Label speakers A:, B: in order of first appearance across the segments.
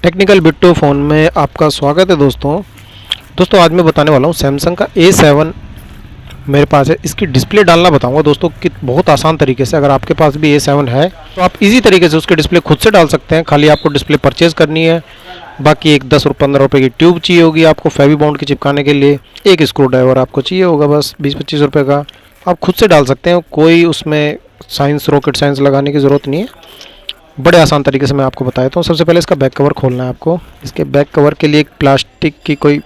A: Technical Bittu phone में आपका स्वागत है दोस्तों आज मैं बताने वाला हूँ सैमसंग का A7 मेरे पास है। इसकी डिस्प्ले डालना बताऊंगा दोस्तों कि बहुत आसान तरीके से। अगर आपके पास भी A7 है तो आप इजी तरीके से उसकी डिस्प्ले खुद से डाल सकते हैं। खाली आपको डिस्प्ले परचेज़ करनी है, बाकी एक 10-15 रुपये की ट्यूब चाहिए होगी आपको फेवी बॉन्ड की चिपकाने के लिए, एक स्क्रू ड्राइवर आपको चाहिए होगा बस 20-25 रुपये का। आप खुद से डाल सकते हैं, कोई उसमें रॉकेट साइंस लगाने की ज़रूरत नहीं है। बड़े आसान तरीके से मैं आपको बता देता हूँ। सबसे पहले इसका बैक कवर खोलना है आपको। इसके बैक कवर के लिए एक प्लास्टिक की कोई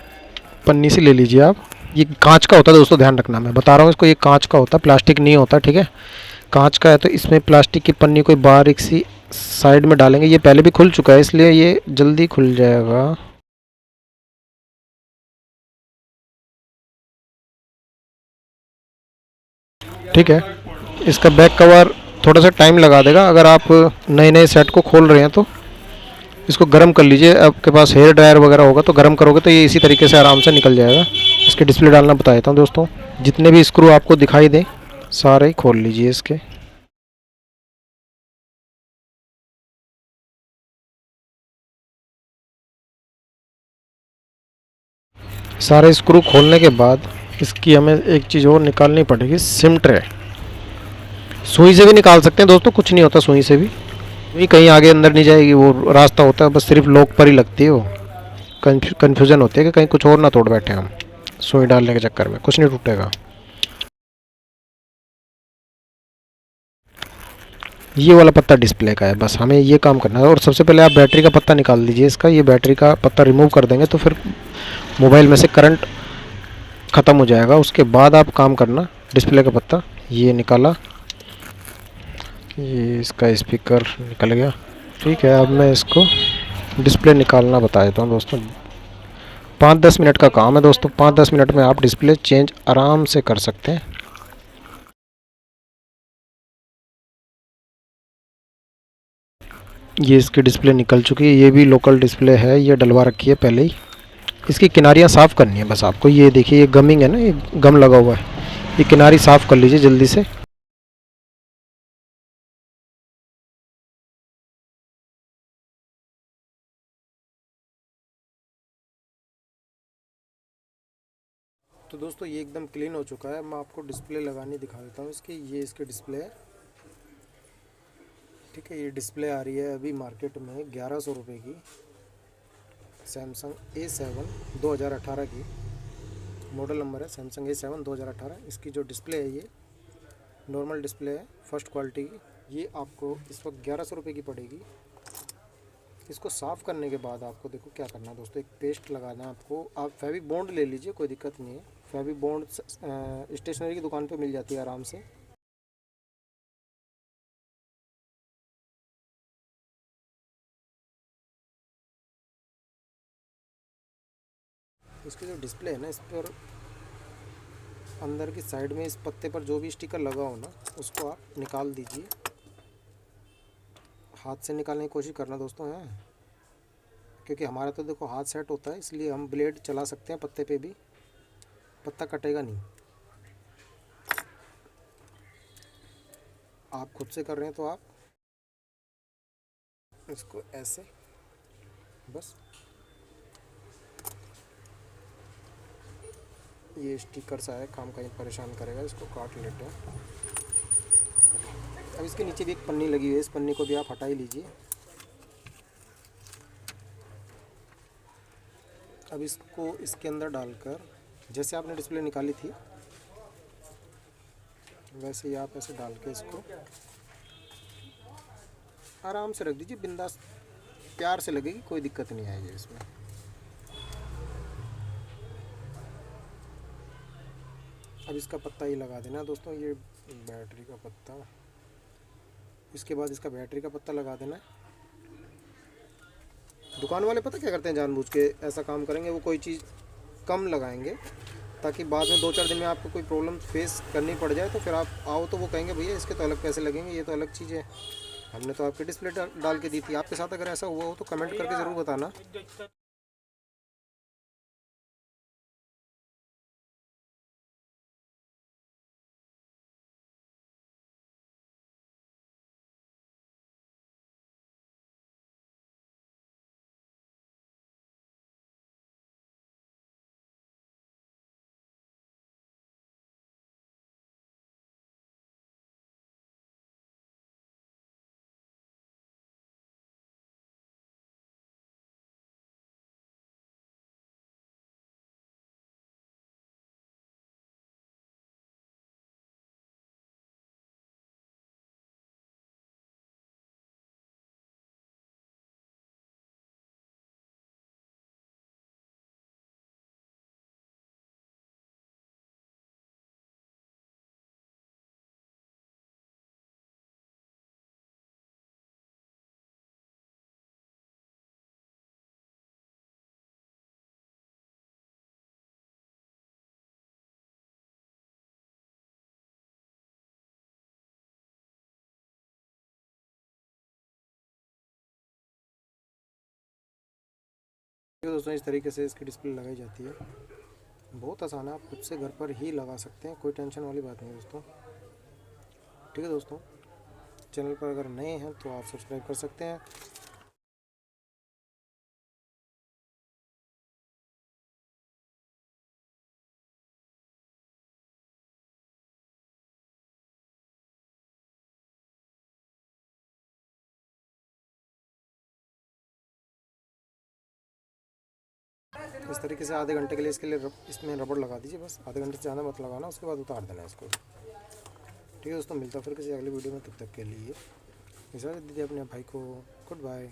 A: पन्नी सी ले लीजिए आप। ये कांच का होता है दोस्तों, ध्यान रखना, मैं बता रहा हूँ इसको, ये कांच का होता है, प्लास्टिक नहीं होता, ठीक है। कांच का है तो इसमें प्लास्टिक की पन्नी कोई बारीक सी साइड में डालेंगे। ये पहले भी खुल चुका है इसलिए ये जल्दी खुल जाएगा। ठीक है, इसका बैक कवर थोड़ा सा टाइम लगा देगा। अगर आप नए नए सेट को खोल रहे हैं तो इसको गर्म कर लीजिए। आपके पास हेयर ड्रायर वगैरह होगा तो गर्म करोगे तो ये इसी तरीके से आराम से निकल जाएगा। इसके डिस्प्ले डालना बता देता हूँ दोस्तों। जितने भी स्क्रू आपको दिखाई दें सारे ही खोल लीजिए इसके। सारे स्क्रू खोलने के बाद इसकी हमें एक चीज़ और निकालनी पड़ेगी, सिम ट्रे। सुई से भी निकाल सकते हैं दोस्तों, कुछ नहीं होता सुई से भी। सुई कहीं आगे अंदर नहीं जाएगी, वो रास्ता होता है बस, सिर्फ लॉक पर ही लगती है वो। कन्फ्यूज़न होती है कि कहीं कुछ और ना तोड़ बैठे हम सुई डालने के चक्कर में। कुछ नहीं टूटेगा। ये वाला पत्ता डिस्प्ले का है, बस हमें ये काम करना है। और सबसे पहले आप बैटरी का पत्ता निकाल दीजिए इसका। ये बैटरी का पत्ता रिमूव कर देंगे तो फिर मोबाइल में से करंट ख़त्म हो जाएगा। उसके बाद आप काम करना। डिस्प्ले का पत्ता ये निकाला, ये इसका स्पीकर निकल गया। ठीक है, अब मैं इसको डिस्प्ले निकालना बता देता हूँ दोस्तों। 5-10 मिनट का काम है दोस्तों। 5-10 मिनट में आप डिस्प्ले चेंज आराम से कर सकते हैं। ये इसकी डिस्प्ले निकल चुकी है। ये भी लोकल डिस्प्ले है, ये डलवा रखी है पहले ही। इसकी किनारियाँ साफ़ करनी है बस आपको। ये देखिए, ये गमिंग है ना, ये गम लगा हुआ है। ये किनारी साफ़ कर लीजिए जल्दी से। तो दोस्तों ये एकदम क्लीन हो चुका है। मैं आपको डिस्प्ले लगानी दिखा देता हूँ इसकी। ये इसकी डिस्प्ले है, ठीक है। ये डिस्प्ले आ रही है अभी मार्केट में 1100 रुपये की। सैमसंग A7 2018 की मॉडल नंबर है। Samsung A7 2018। इसकी जो डिस्प्ले है ये नॉर्मल डिस्प्ले है, फर्स्ट क्वालिटी की। ये आपको इस वक्त 1100 रुपये की पड़ेगी। इसको साफ़ करने के बाद आपको देखो क्या करना है दोस्तों। एक पेस्ट लगाना है आपको। आप फेवी बॉन्ड ले लीजिए, कोई दिक्कत नहीं है। फेवी बॉन्ड स्टेशनरी की दुकान पे मिल जाती है आराम से। इसकी जो डिस्प्ले है ना, इस पर अंदर की साइड में इस पत्ते पर जो भी स्टिकर लगा हो ना, उसको आप निकाल दीजिए। हाथ से निकालने की कोशिश करना दोस्तों है, क्योंकि हमारा तो देखो हाथ सेट होता है, इसलिए हम ब्लेड चला सकते हैं पत्ते पे भी, पत्ता कटेगा नहीं। आप खुद से कर रहे हैं तो आप इसको ऐसे बस, ये स्टिकर सा है, काम कहीं परेशान करेगा, इसको काट लेते हैं। अब इसके नीचे भी एक पन्नी लगी हुई है, इस पन्नी को भी आप हटा ही लीजिए। अब इसको इसके अंदर डालकर, जैसे आपने डिस्प्ले निकाली थी वैसे ही आप ऐसे डाल के इसको आराम से रख दीजिए। बिंदास प्यार से लगेगी, कोई दिक्कत नहीं आएगी इसमें। अब इसका पत्ता ही लगा देना दोस्तों, ये बैटरी का पत्ता। इसके बाद इसका बैटरी का पत्ता लगा देना है। दुकान वाले पता क्या करते हैं, जानबूझ के ऐसा काम करेंगे, वो कोई चीज़ कम लगाएंगे ताकि बाद में 2-4 दिन में आपको कोई प्रॉब्लम फेस करनी पड़ जाए, तो फिर आप आओ तो वो कहेंगे भैया इसके तो अलग पैसे लगेंगे, ये तो अलग चीज़ है, हमने तो आपकी डिस्प्ले डाल के दी थी। आपके साथ अगर ऐसा हुआ हो तो कमेंट करके ज़रूर बताना। दोस्तों इस तरीके से इसकी डिस्प्ले लगाई जाती है। बहुत आसान है, आप खुद से घर पर ही लगा सकते हैं, कोई टेंशन वाली बात नहीं दोस्तों। ठीक है दोस्तों, चैनल पर अगर नए हैं तो आप सब्सक्राइब कर सकते हैं। इस तरीके से आधे घंटे के लिए इसके लिए इसमें रबड़ लगा दीजिए, बस आधे घंटे से ज़्यादा मत लगाना, उसके बाद उतार देना इसको। ठीक है दोस्तों, मिलता फिर किसी अगली वीडियो में, तब तक के लिए इजाज़त दीजिए अपने भाई को। Good bye.